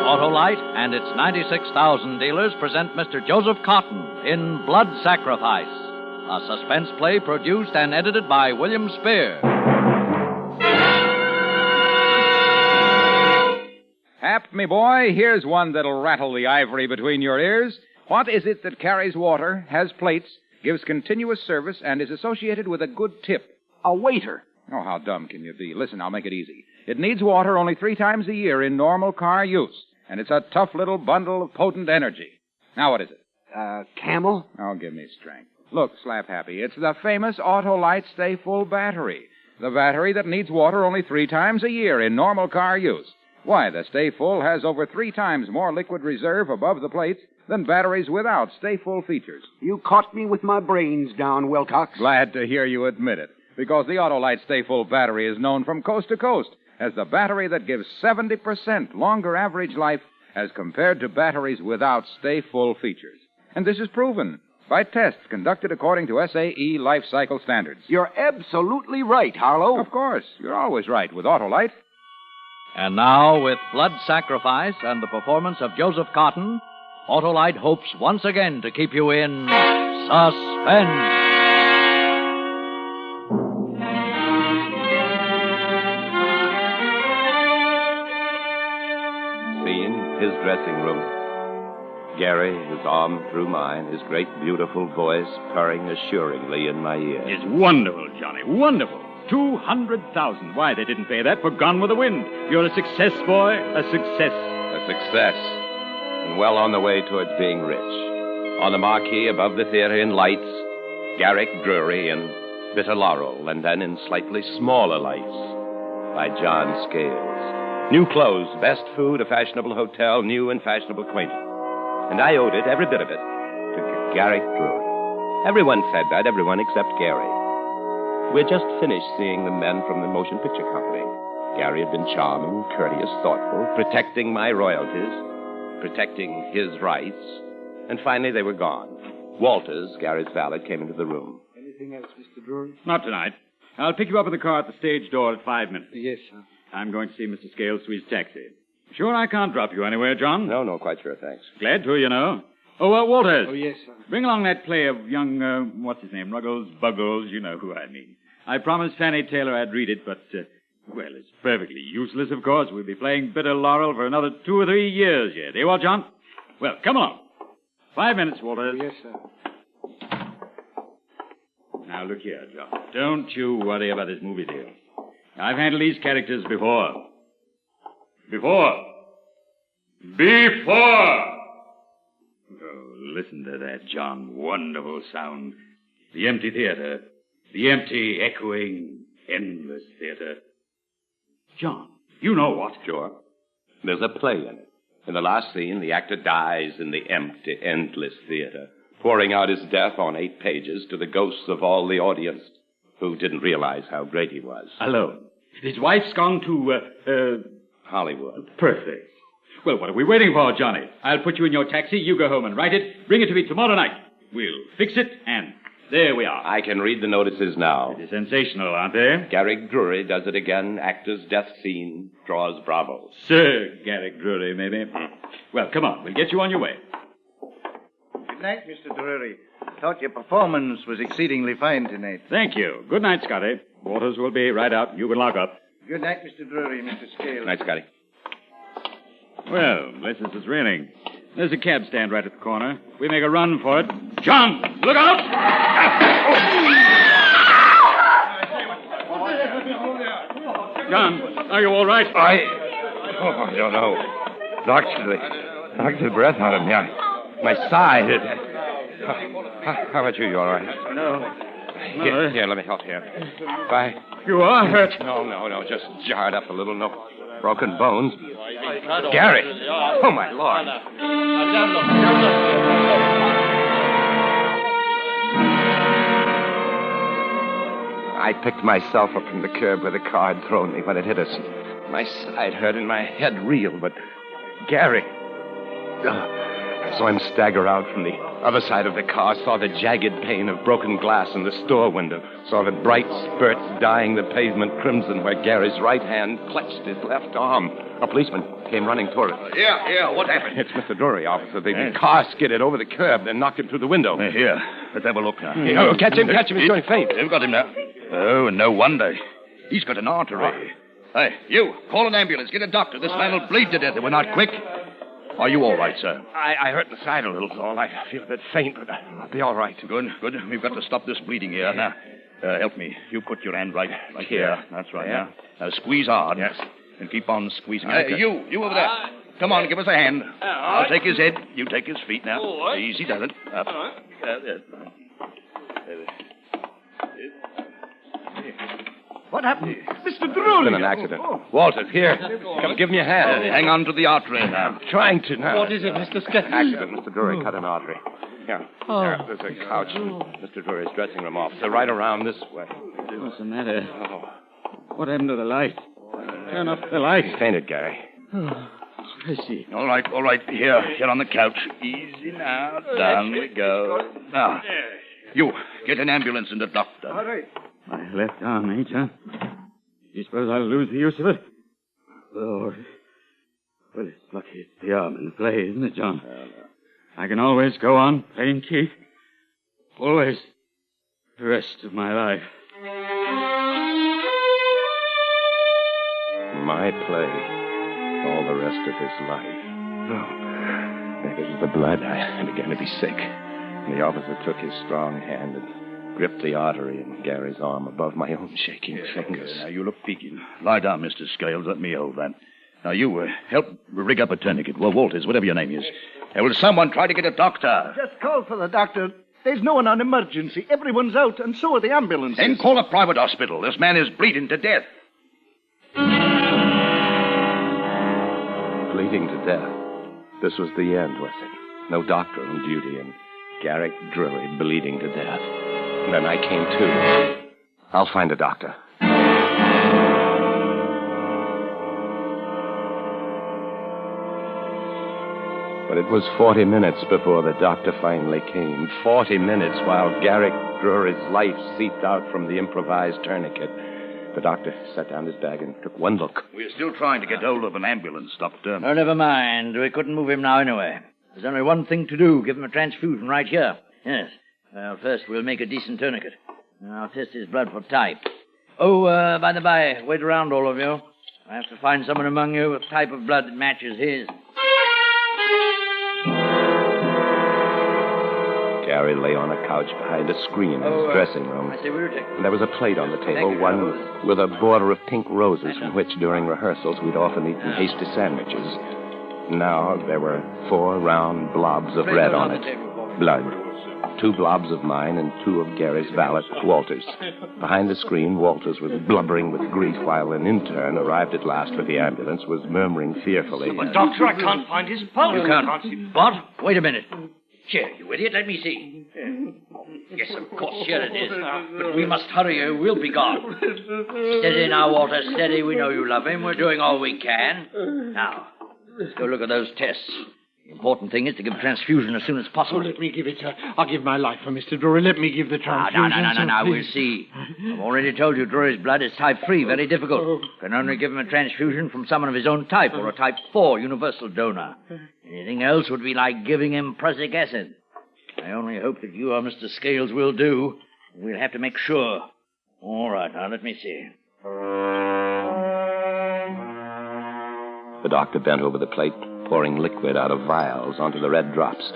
Autolite and its 96,000 dealers present Mr. Joseph Cotton in Blood Sacrifice, a suspense play produced and edited by William Spear. Hap, me boy, here's one that'll rattle the ivory between your ears. What is it that carries water, has plates, gives continuous service, and is associated with a good tip? A waiter. Oh, how dumb can you be? Listen, I'll make it easy. It needs water only 3 times a year in normal car use, and it's a tough little bundle of potent energy. Now, what is it? Camel? Oh, give me strength. Look, Slap Happy, it's the famous Autolite Stay Full battery. The battery that needs water only 3 times a year in normal car use. Why, the Stay Full has over 3 times more liquid reserve above the plates than batteries without Stay Full features. You caught me with my brains down, Wilcox. Glad to hear you admit it, because the Autolite Stay Full battery is known from coast to coast as the battery that gives 70% longer average life as compared to batteries without Stay Full features. And this is proven by tests conducted according to SAE life cycle standards. You're absolutely right, Harlow. Of course. You're always right with Autolite. And now, with Blood Sacrifice and the performance of Joseph Cotton, Autolite hopes once again to keep you in suspense. Scene, his dressing room. Gary, his arm through mine, his great, beautiful voice purring assuringly in my ear. It's wonderful, Johnny, wonderful. 200,000. Why, they didn't pay that for Gone with the Wind. You're a success, boy, a success. A success. And well on the way towards being rich. On the marquee above the theater in lights, Garrick Drury in Bitter Laurel, and then in slightly smaller lights by John Scales. New clothes, best food, a fashionable hotel, new and fashionable acquaintance. And I owed it, every bit of it, to Garrick Drury. Everyone said that, everyone except Gary. We'd just finished seeing the men from the motion picture company. Gary had been charming, courteous, thoughtful, protecting my royalties, protecting his rights, and finally they were gone. Walters, Gary's valet, came into the room. Anything else, Mr. Drury? Not tonight. I'll pick you up in the car at the stage door at 5 minutes. Yes, sir. I'm going to see Mr. Scales to his taxi. Sure I can't drop you anywhere, John? No, quite sure, thanks. Glad to, you know. Oh, Walters. Oh, yes, sir. Bring along that play of young, what's his name, Ruggles, Buggles, you know who I mean. I promised Fanny Taylor I'd read it, but, well, it's perfectly useless, of course. We'll be playing Bitter Laurel for another 2 or 3 years yet. Eh, what, John? Well, come along. 5 minutes, Walters. Yes, sir. Now, look here, John. Don't you worry about this movie deal. I've handled these characters before. Before. Oh, listen to that, John. Wonderful sound. The empty theater. The empty, echoing, endless theater. John, you know what? Sure. There's a play in it. In the last scene, the actor dies in the empty, endless theater, pouring out his death on 8 pages to the ghosts of all the audience who didn't realize how great he was. Alone. His wife's gone to, Hollywood. Perfect. Well, what are we waiting for, Johnny? I'll put you in your taxi. You go home and write it. Bring it to me tomorrow night. We'll fix it, and there we are. I can read the notices now. They're sensational, aren't they? Garrick Drury does it again. Actor's death scene draws bravos. Sir Garrick Drury, maybe. Well, come on. We'll get you on your way. Good night, Mr. Drury. Thought your performance was exceedingly fine tonight. Thank you. Good night, Scotty. Waters will be right out. You can lock up. Good night, Mr. Drury, Mr. Scales. Good night, Scotty. Well, this is raining. There's a cab stand right at the corner. We make a run for it. John, look out! John, are you all right? I don't know. Knocked the breath out of me. My side. How about you? You all right? No. Here, let me help you. Bye. You are hurt. No. Just jarred up a little. No broken bones. Gary. Oh, my Lord. I picked myself up from the curb where the car had thrown me when it hit us. My side hurt and my head reeled, but Gary... I saw him stagger out from the other side of the car, saw the jagged pane of broken glass in the store window, saw the bright spurts dyeing the pavement crimson where Gary's right hand clutched his left arm. A policeman came running toward us. Yeah, what happened? It's Mr. Drury, officer. The car skidded over the curb, then knocked him through the window. Here, let's have a look now. Oh, catch him. He's going faint. They've got him now. Oh, and no wonder. He's got an artery. Hey, you, call an ambulance. Get a doctor. This man will bleed to death if we're not quick. Are you all right, sir? I hurt the side a little, all. I feel a bit faint, but I'll be all right. Good. We've got to stop this bleeding here. Now, help me. You put your hand right here. That's right. Yeah. Now, squeeze hard. Yes. And keep on squeezing. You over there. Come on, give us a hand. I'll take his head. You take his feet now. Easy does it. Up. What happened? Mr. Drury. It's been an accident. Walters, here. Come, give me a hand. Hang on to the artery now. I'm trying to now. What is it, Mr. Stuckey? Accident. Mr. Drury cut an artery. Here. There, there's a couch in Mr. Drury's dressing room officer right around this way. What's the matter? What happened to the light? Turn off the light. He fainted, Gary. I see. All right. Here on the couch. Easy now. Down we go. Now, you, get an ambulance and a doctor. All right. My left arm, huh? You suppose I'll lose the use of it? Oh, well, it's lucky it's the arm in play, isn't it, John? I can always go on playing Keith. Always. The rest of my life. My play. All the rest of his life. Oh, maybe it was the blood. I began to be sick. And the officer took his strong hand and gripped the artery in Gary's arm above my own shaking fingers. Now, you look peaking. Lie down, Mr. Scales. Let me hold that. Now, you help rig up a tourniquet. Well, Walters, whatever your name is. Will someone try to get a doctor? Just call for the doctor. There's no one on emergency. Everyone's out, and so are the ambulances. Then call a private hospital. This man is bleeding to death. Bleeding to death. This was the end, was it? No doctor on duty, and Garrick Drury bleeding to death. And then I came to. I'll find a doctor. But it was 40 minutes before the doctor finally came. 40 minutes while Garrick Drury's life seeped out from the improvised tourniquet. The doctor set down his bag and took one look. We're still trying to get hold of an ambulance, Doctor. Oh, never mind. We couldn't move him now anyway. There's only one thing to do. Give him a transfusion right here. Yes. Well, first we'll make a decent tourniquet. I'll test his blood for type. Oh, by the by, wait around, all of you. I have to find someone among you with type of blood that matches his. Gary lay on a couch behind a screen in his dressing room. I say we were taking. And there was a plate on the table, one with a border of pink roses from which, during rehearsals, we'd often eaten hasty sandwiches. Now there were 4 round blobs of red on it. Blood. 2 blobs of mine and 2 of Gary's valet, Walters. Behind the screen, Walters was blubbering with grief while an intern, arrived at last with the ambulance, was murmuring fearfully. But, Doctor, I can't find his pulse. You can't. What? Wait a minute. Here, you idiot, let me see. Yes, of course, here it is. But we must hurry or we'll be gone. Steady now, Walter, steady. We know you love him. We're doing all we can. Now, let's go look at those tests. The important thing is to give transfusion as soon as possible. Let me give it, sir. I'll give my life for Mr. Drury. Let me give the transfusion. No. We'll see. I've already told you Drury's blood is type 3, very difficult. Can only give him a transfusion from someone of his own type or a type 4 universal donor. Anything else would be like giving him prussic acid. I only hope that you or Mr. Scales will do. We'll have to make sure. All right, now let me see. The doctor bent over the plate, pouring liquid out of vials onto the red drops.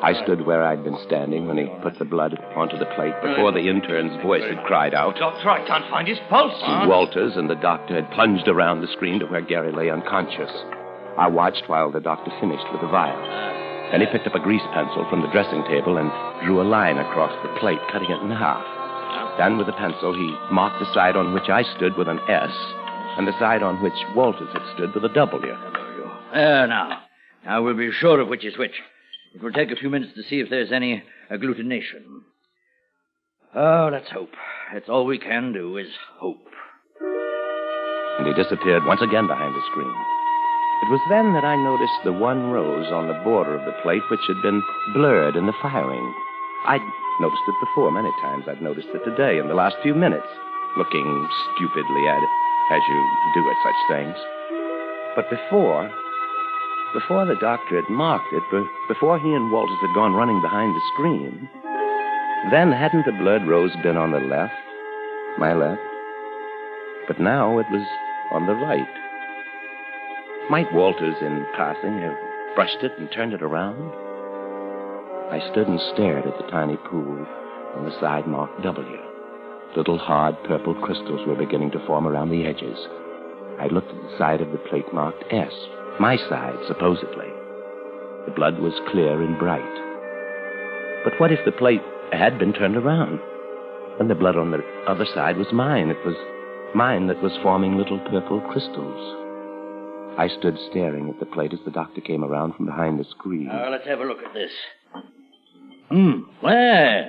I stood where I'd been standing when he put the blood onto the plate before the intern's voice had cried out. Doctor, I can't find his pulse. Walters and the doctor had plunged around the screen to where Gary lay unconscious. I watched while the doctor finished with the vials. Then he picked up a grease pencil from the dressing table and drew a line across the plate, cutting it in half. Then with the pencil, he marked the side on which I stood with an S and the side on which Walters had stood with a W. Now we'll be sure of which is which. It will take a few minutes to see if there's any agglutination. Oh, let's hope. That's all we can do is hope. And he disappeared once again behind the screen. It was then that I noticed the one rose on the border of the plate which had been blurred in the firing. I'd noticed it before many times. I've noticed it today in the last few minutes, looking stupidly at it, as you do at such things. But before the doctor had marked it, before he and Walters had gone running behind the screen, then hadn't the blurred rose been on the left, my left? But now it was on the right. Might Walters, in passing, have brushed it and turned it around? I stood and stared at the tiny pool on the side marked W. Little hard purple crystals were beginning to form around the edges. I looked at the side of the plate marked S, my side, supposedly. The blood was clear and bright. But what if the plate had been turned around? And the blood on the other side was mine. It was mine that was forming little purple crystals. I stood staring at the plate as the doctor came around from behind the screen. Let's have a look at this. Well,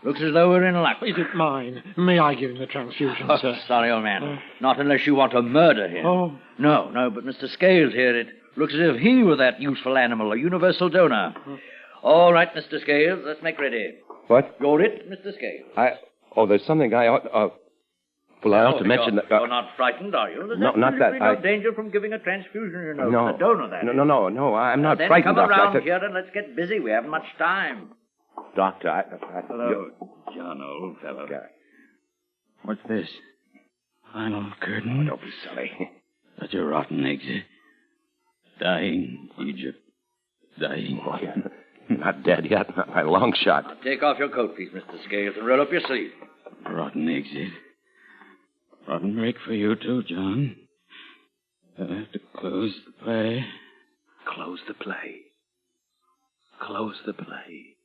looks as though we're in luck. Is it mine? May I give him the transfusion, sir? Sorry, old man. Not unless you want to murder him. Oh. No, but Mr. Scales here, it looks as if he were that useful animal, a universal donor. All right, Mr. Scales, let's make ready. What? You're it, Mr. Scales. There's something I ought... Well, I ought to mention that... You're not frightened, are you? There's not that. no danger from giving a transfusion, you know. No. The donor, that is. No, I'm not then frightened, come Doctor. around here and let's get busy. We haven't much time. Doctor, Hello, John, old fellow. What's this? Final curtain? Don't be silly. Such a rotten exit. Dying, Egypt. Dying. Oh, you're not dead yet, not by a long shot. Now, take off your coat, please, Mr. Scales, and roll up your sleeve. Rotten exit. Rotten break for you, too, John. I'll have to close the play. Close the play. Close the play.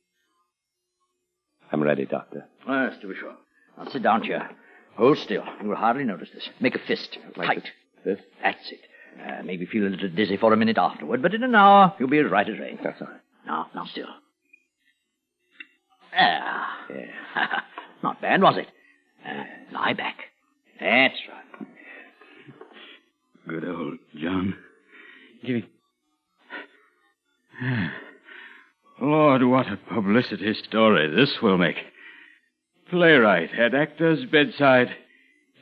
I'm ready, Doctor. Yes, to be sure. Now, sit down here. Hold still. You will hardly notice this. Make a fist. Like tight. This? That's it. Maybe feel a little dizzy for a minute afterward, but in an hour, you'll be as right as rain. That's all right. Now still. Yeah. Not bad, was it? Lie back. That's right. Good old John. Give me... Lord, what a publicity story this will make. Playwright at actor's bedside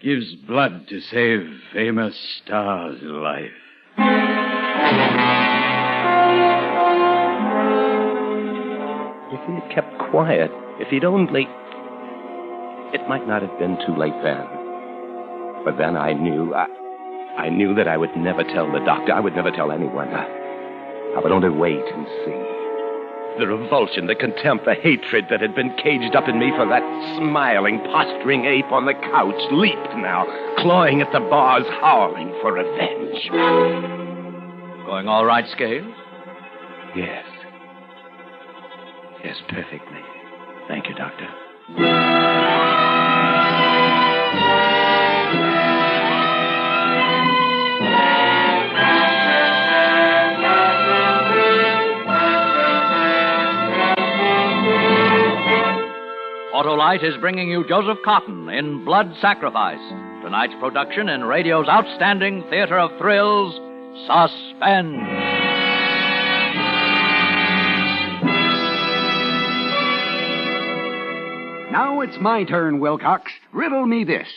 gives blood to save famous star's life. If he had kept quiet, if he'd only... It might not have been too late then. But then I knew that I would never tell the doctor. I would never tell anyone. I would only wait and see. The revulsion, the contempt, the hatred that had been caged up in me for that smiling, posturing ape on the couch leaped now, clawing at the bars, howling for revenge. Going all right, Scales? Yes. Yes, perfectly. Thank you, Doctor. Autolite is bringing you Joseph Cotton in Blood Sacrifice, tonight's production in radio's outstanding theater of thrills, Suspense. Now it's my turn, Wilcox. Riddle me this.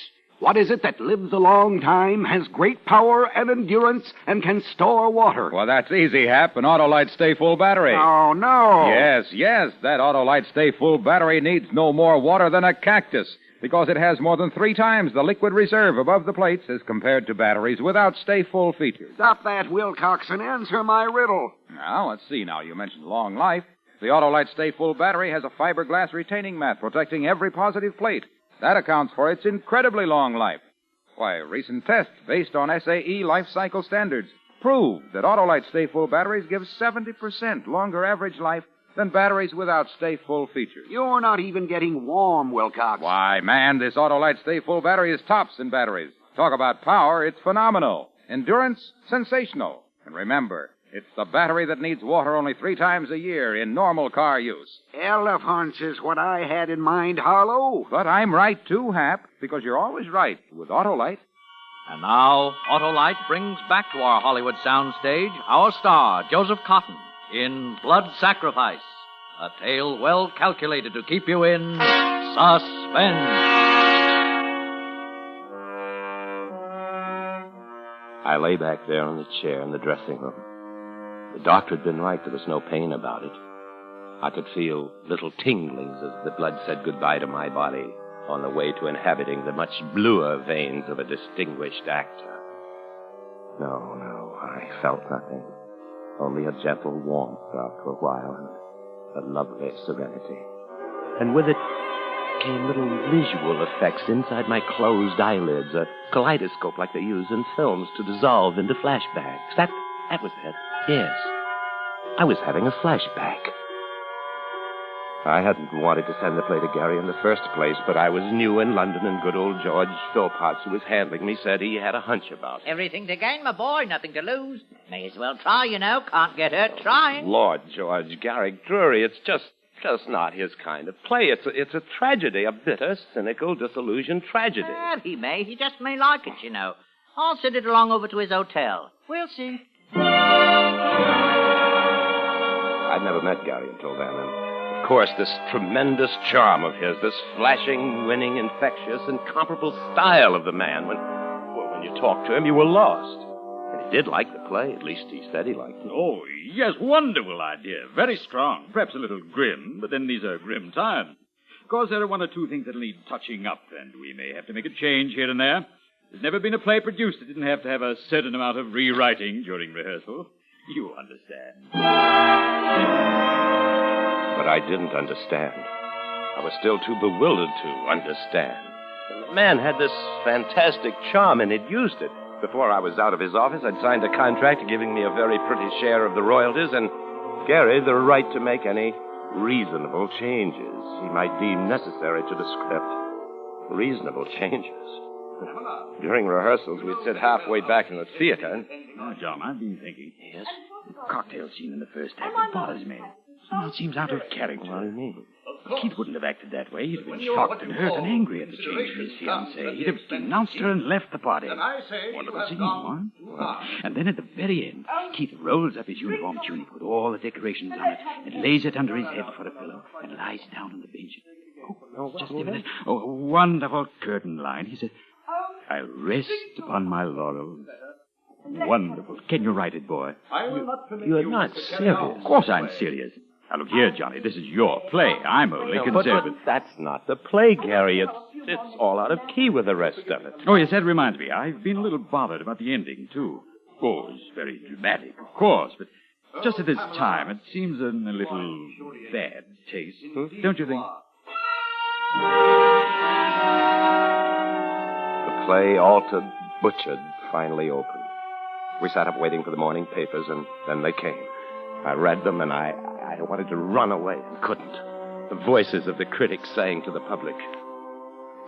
What is it that lives a long time, has great power and endurance, and can store water? Well, that's easy, Hap. An Autolite Stay Full battery. Oh, no. Yes. That Autolite Stay Full battery needs no more water than a cactus, because it has more than 3 times the liquid reserve above the plates as compared to batteries without Stay Full features. Stop that, Wilcox, and answer my riddle. Now, let's see. Now, you mentioned long life. The Autolite Stay Full battery has a fiberglass retaining mat protecting every positive plate. That accounts for its incredibly long life. Why, recent tests based on SAE life cycle standards prove that Autolite Stay Full batteries give 70% longer average life than batteries without Stay Full features. You're not even getting warm, Wilcox. Why, man, this Autolite Stay Full battery is tops in batteries. Talk about power, it's phenomenal. Endurance, sensational. And remember, it's the battery that needs water only 3 times a year in normal car use. Elephants is what I had in mind, Harlow. But I'm right, too, Hap, because you're always right with Autolite. And now, Autolite brings back to our Hollywood soundstage our star, Joseph Cotton, in Blood Sacrifice, a tale well calculated to keep you in suspense. I lay back there on the chair in the dressing room. The doctor had been right. There was no pain about it. I could feel little tinglings as the blood said goodbye to my body on the way to inhabiting the much bluer veins of a distinguished actor. No, I felt nothing. Only a gentle warmth after a while and a lovely serenity. And with it came little visual effects inside my closed eyelids, a kaleidoscope like they use in films to dissolve into flashbacks. That was it. Yes. I was having a flashback. I hadn't wanted to send the play to Gary in the first place, but I was new in London, and good old George Philpotts, who was handling me, said he had a hunch about it. Everything to gain, my boy. Nothing to lose. May as well try, you know. Can't get hurt trying. Lord, George, Garrick Drury, it's just not his kind of play. It's a tragedy, a bitter, cynical, disillusioned tragedy. He may. He just may like it, you know. I'll send it along over to his hotel. We'll see. I'd never met Gary until then, and of course, this tremendous charm of his, this flashing, winning, infectious, incomparable style of the man, when you talked to him, you were lost. And he did like the play. At least he said he liked it. Oh, yes, wonderful idea. Very strong. Perhaps a little grim, but then these are grim times. Of course, there are one or two things that need touching up, and we may have to make a change here and there. There's never been a play produced that didn't have to have a certain amount of rewriting during rehearsal. You understand. But I didn't understand. I was still too bewildered to understand. And the man had this fantastic charm, and he'd used it. Before I was out of his office, I'd signed a contract giving me a very pretty share of the royalties, and Gary the right to make any reasonable changes he might deem necessary to the script. Reasonable changes. During rehearsals, we'd sit halfway back in the theater, and... Oh, John, I've been thinking. Yes? The cocktail scene in the first act, it bothers me. Somehow it seems out of character. What do you mean? Keith wouldn't have acted that way. He'd have been shocked and hurt and angry at the change in his fiancée. He'd have denounced her and left the party. Wonderful scene, huh? And then at the very end, Keith rolls up his uniform tunic with all the decorations on it and lays it under his head for a pillow and lies down on the bench. Oh, just a minute. Oh, a wonderful curtain line. He said, "I'll rest upon my laurels." Wonderful. Can you write it, boy? You're not serious. Of course I'm serious. Now, look here, Johnny. This is your play. I'm only conservative. But that's not the play, Gary. It's all out of key with the rest of it. Oh, yes, that reminds me. I've been a little bothered about the ending, too. Oh, it's very dramatic, of course, but just at this time, it seems in a little bad taste. Don't you think? The play, altered, butchered, finally opened. We sat up waiting for the morning papers, and then they came. I read them, and I wanted to run away and couldn't. The voices of the critics saying to the public,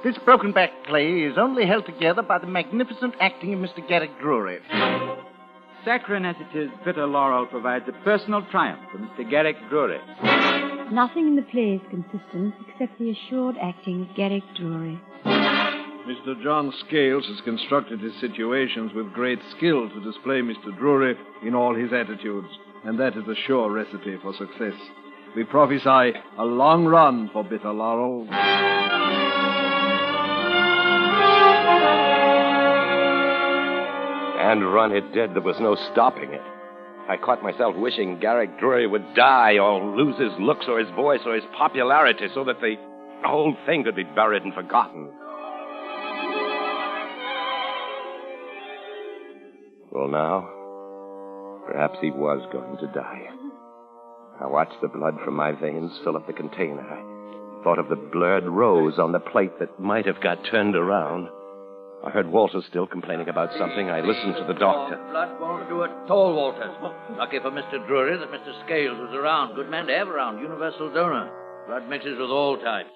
This broken-back play is only held together by the magnificent acting of Mr. Garrick Drury. Saccharine as it is, bitter laurel provides a personal triumph for Mr. Garrick Drury. Nothing in the play is consistent except the assured acting of Garrick Drury. Mr. John Scales has constructed his situations with great skill to display Mr. Drury in all his attitudes, and that is a sure recipe for success. We prophesy a long run for bitter laurel. And run it did. There was no stopping it. I caught myself wishing Garrick Drury would die or lose his looks or his voice or his popularity so that the whole thing could be buried and forgotten. Well, now, perhaps he was going to die. I watched the blood from my veins fill up the container. I thought of the blurred rose on the plate that might have got turned around. I heard Walters still complaining about something. I listened to the doctor. Blood won't do it at all, Walters. Lucky for Mr. Drury that Mr. Scales was around. Good man to have around. Universal donor. Blood mixes with all types.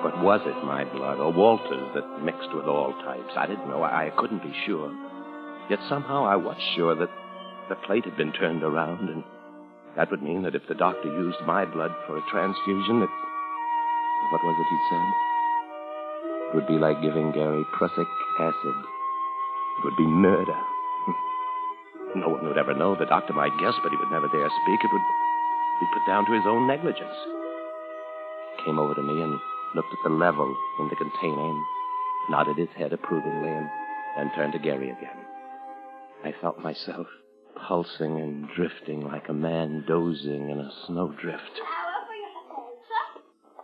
But was it my blood or Walter's that mixed with all types? I didn't know. I couldn't be sure. Yet somehow I was sure that the plate had been turned around, and that would mean that if the doctor used my blood for a transfusion, what was it he'd said? would be like giving Gary prussic acid. It would be murder. No one would ever know. The doctor might guess, but he would never dare speak. It would be put down to his own negligence. He came over to me and looked at the level in the container and nodded his head approvingly and turned to Gary again. I felt myself pulsing and drifting like a man dozing in a snowdrift. Flower for your left hand, sir.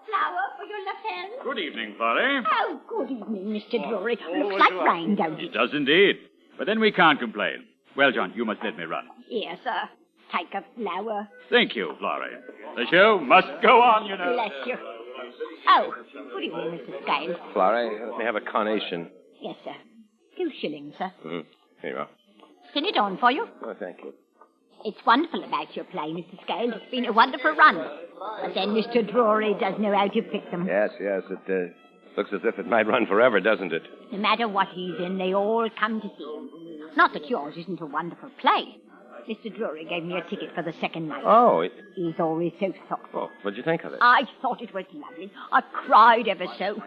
Flower for your left hand. Good evening, Florrie. Oh, good evening, Mr. Drury. Looks like rain, don't It it? does indeed. But then we can't complain. Well, John, you must let me run. Here, sir. Take a flower. Thank you, Florrie. The show must go on, you know. Bless you. Oh, good evening, Mr. Scales. Florrie, let me have a carnation. Yes, sir. 2 shillings, sir. Here you are. Send it on for you. Oh, thank you. It's wonderful about your play, Mr. Scales. It's been a wonderful run. But then Mr. Drury does know how to pick them. Yes. It looks as if it might run forever, doesn't it? No matter what he's in, they all come to see him. Not that yours isn't a wonderful play. Mr. Drury gave me a ticket for the second night. Oh, He's always so thoughtful. what'd you think of it? I thought it was lovely. I cried ever so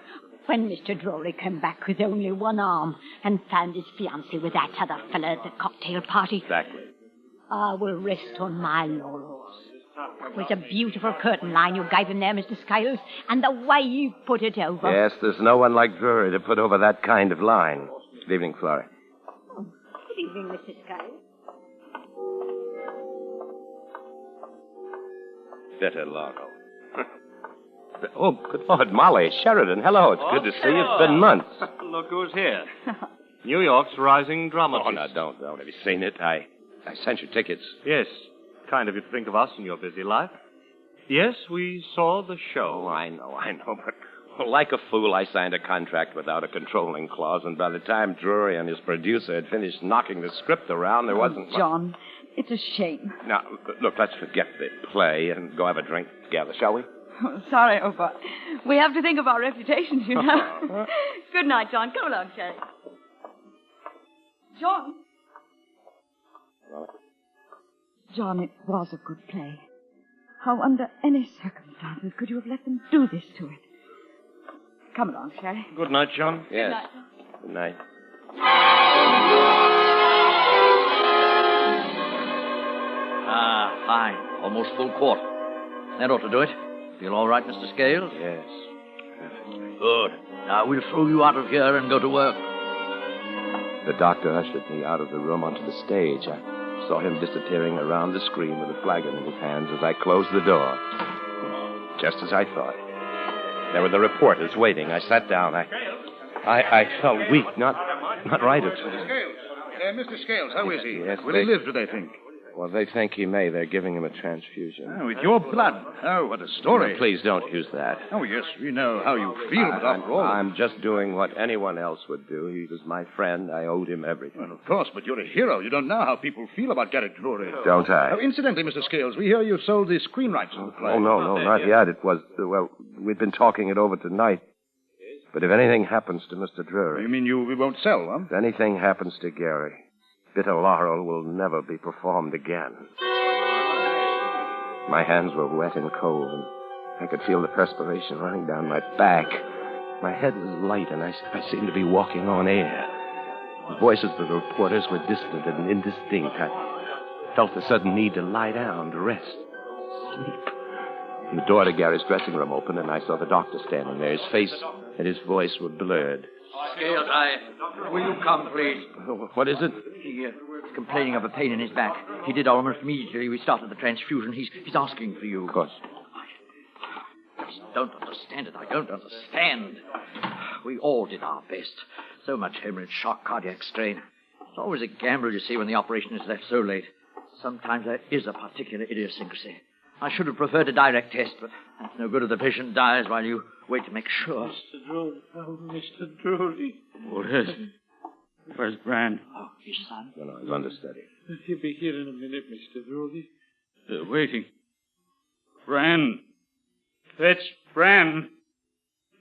when Mr. Drury came back with only one arm and found his fiancée with that other fella at the cocktail party. Exactly. I will rest on my laurels. It was a beautiful curtain line you gave him there, Mr. Scales, and the way you put it over. Yes, there's no one like Drury to put over that kind of line. Good evening, Florrie. Good evening, Mr. Scales. Bitter Laurel. Oh, good Lord, Molly, Sheridan, hello. It's good to see you. It's been months. Look who's here. New York's rising dramatist. Oh, no, don't. Have you seen it? I sent you tickets. Yes. Kind of you to think of us in your busy life. Yes, we saw the show. Oh, I know. But like a fool, I signed a contract without a controlling clause, and by the time Drury and his producer had finished knocking the script around, there wasn't... John, it's a shame. Now, look, let's forget the play and go have a drink together, shall we? Oh, sorry, Opa. We have to think of our reputations, you know. Good night, John. Come along, Sherry. John. John, it was a good play. How under any circumstances could you have let them do this to it? Come along, Sherry. Good night, John. Yes. Good night, John. Good night. Fine. Almost full quart. That ought to do it. Feel all right, Mr. Scales? Yes. Good. Now we'll throw you out of here and go to work. The doctor ushered me out of the room onto the stage. I saw him disappearing around the screen with a flagon in his hands as I closed the door. Just as I thought. There were the reporters waiting. I sat down. I felt weak, not right at all. Mr. Scales, how is he? Yes, Will he live, do they think? Well, they think he may. They're giving him a transfusion. Oh, with your blood. Oh, what a story. No, please don't use that. Oh, yes, we know how you feel, but after all... I'm just doing what anyone else would do. He was my friend. I owed him everything. Well, of course, but you're a hero. You don't know how people feel about Garrick Drury. Don't I? Oh, incidentally, Mr. Scales, we hear you've sold the screen rights to the play. Oh, no, not yet. It was, we'd been talking it over tonight. But if anything happens to Mr. Drury... You mean we won't sell, huh? If anything happens to Gary, Bitter Laurel will never be performed again. My hands were wet and cold, and I could feel the perspiration running down my back. My head was light, and I seemed to be walking on air. The voices of the reporters were distant and indistinct. I felt the sudden need to lie down, to rest, sleep. And the door to Gary's dressing room opened, and I saw the doctor standing there. His face and his voice were blurred. Scales, will you come, please? What is it? He's complaining of a pain in his back. He did almost immediately. We started the transfusion. He's asking for you. Of course. I just don't understand it. I don't understand. We all did our best. So much hemorrhage, shock, cardiac strain. It's always a gamble, you see, when the operation is left so late. Sometimes there is a particular idiosyncrasy. I should have preferred a direct test, but that's no good if the patient dies while you wait to make sure. Mr. Drury. Oh, Mr. Drury. What is it? Where's Bran? Oh, his son. No, he's understudy. He'll be here in a minute, Mr. Drury. They're waiting. Bran. Fetch Bran.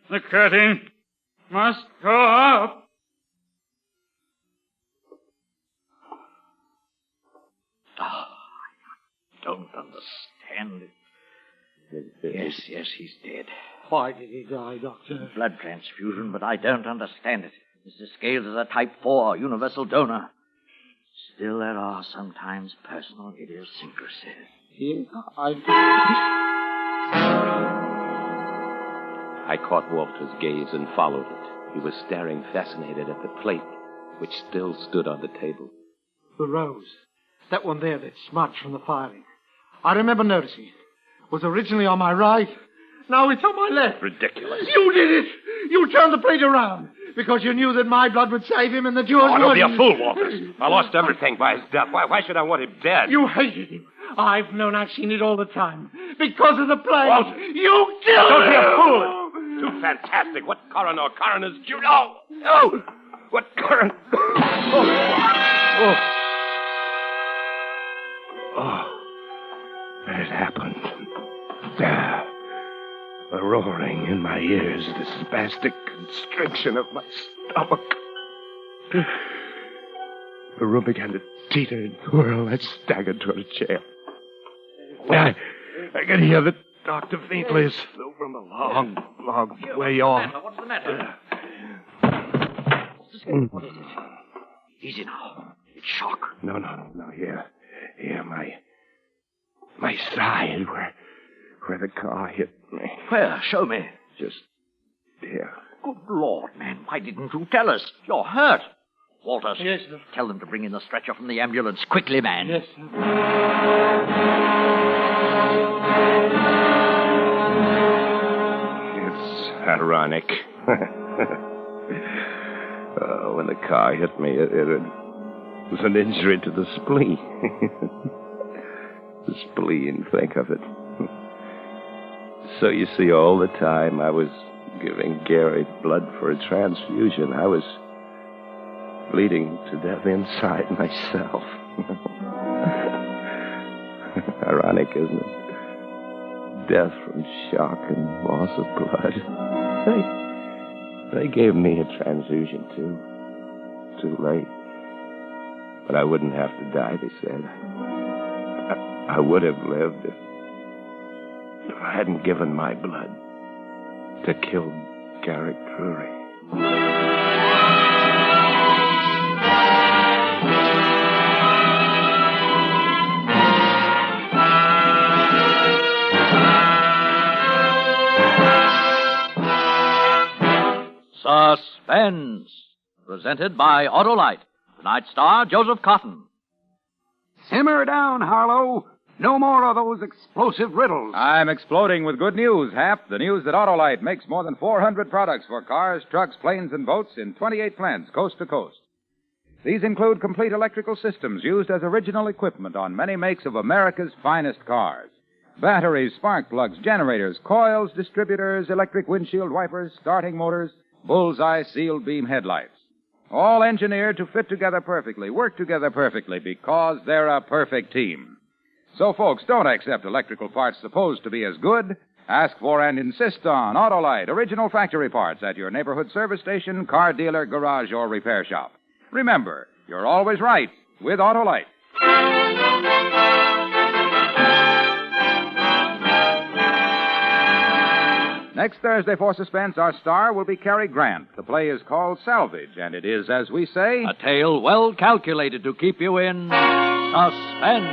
The curtain must go up. Oh, I don't understand it. Yes, he's dead. Why did he die, Doctor? Blood transfusion, but I don't understand it. Mr. Scales is a type 4 universal donor. Still, there are sometimes personal idiosyncrasies. Yeah, I caught Walter's gaze and followed it. He was staring fascinated at the plate, which still stood on the table. The rose. That one there that's smudged from the filing. I remember noticing it. Was originally on my right. Now it's on my left. Ridiculous. You did it! You turned the plate around because you knew that my blood would save him and that yours Oh, don't be wouldn't. a fool, Walters. I lost everything by his death. Why should I want him dead? You hated him. I've seen it all the time. Because of the plate. Walter. You killed Don't be him! a fool. Too fantastic. What coroner's due? No! No! What coroner... Oh, it happened. The roaring in my ears, the spastic constriction of my stomach. The room began to teeter and whirl. I staggered toward a chair. I could hear the doctor faintly as though from a long, long way off. What's the matter? What is it? Easy now. It's shock. No. Here, my side, where the car hit me. Where? Show me. Just here. Good Lord, man. Why didn't you tell us? You're hurt. Walters. Yes, sir. Tell them to bring in the stretcher from the ambulance. Quickly, man. Yes, sir. It's ironic. When the car hit me, it was an injury to the spleen. The spleen, think of it. So you see, all the time I was giving Gary blood for a transfusion, I was bleeding to death inside myself. Ironic, isn't it? Death from shock and loss of blood. They gave me a transfusion, too. Too late. But I wouldn't have to die, they said. I would have lived if I hadn't given my blood to kill Garrick Drury. Suspense. Presented by Autolite. Tonight's star, Joseph Cotton. Simmer down, Harlow. No more of those explosive riddles. I'm exploding with good news, Hap. The news that Autolite makes more than 400 products for cars, trucks, planes, and boats in 28 plants, coast to coast. These include complete electrical systems used as original equipment on many makes of America's finest cars. Batteries, spark plugs, generators, coils, distributors, electric windshield wipers, starting motors, bullseye sealed beam headlights. All engineered to fit together perfectly, work together perfectly, because they're a perfect team. So, folks, don't accept electrical parts supposed to be as good. Ask for and insist on Autolite original factory parts at your neighborhood service station, car dealer, garage, or repair shop. Remember, you're always right with Autolite. Next Thursday for Suspense, our star will be Cary Grant. The play is called Salvage, and it is, as we say, a tale well calculated to keep you in suspense.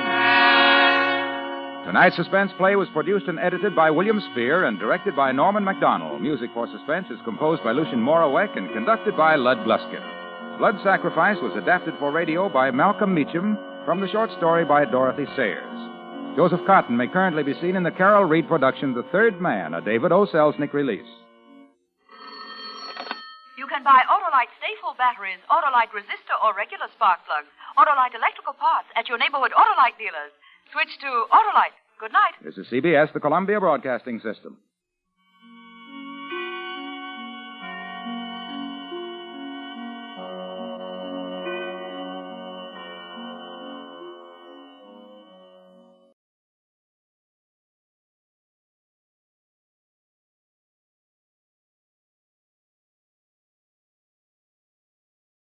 Tonight's Suspense play was produced and edited by William Spear and directed by Norman MacDonald. Music for Suspense is composed by Lucien Morawek and conducted by Lud Gluskin. Blood Sacrifice was adapted for radio by Malcolm Meacham from the short story by Dorothy Sayers. Joseph Cotton may currently be seen in the Carol Reed production The Third Man, a David O. Selznick release. You can buy Autolite Stay-Full batteries, Autolite resistor or regular spark plugs, Autolite electrical parts at your neighborhood Autolite dealers. Switch to Autolite. Good night. This is CBS, the Columbia Broadcasting System.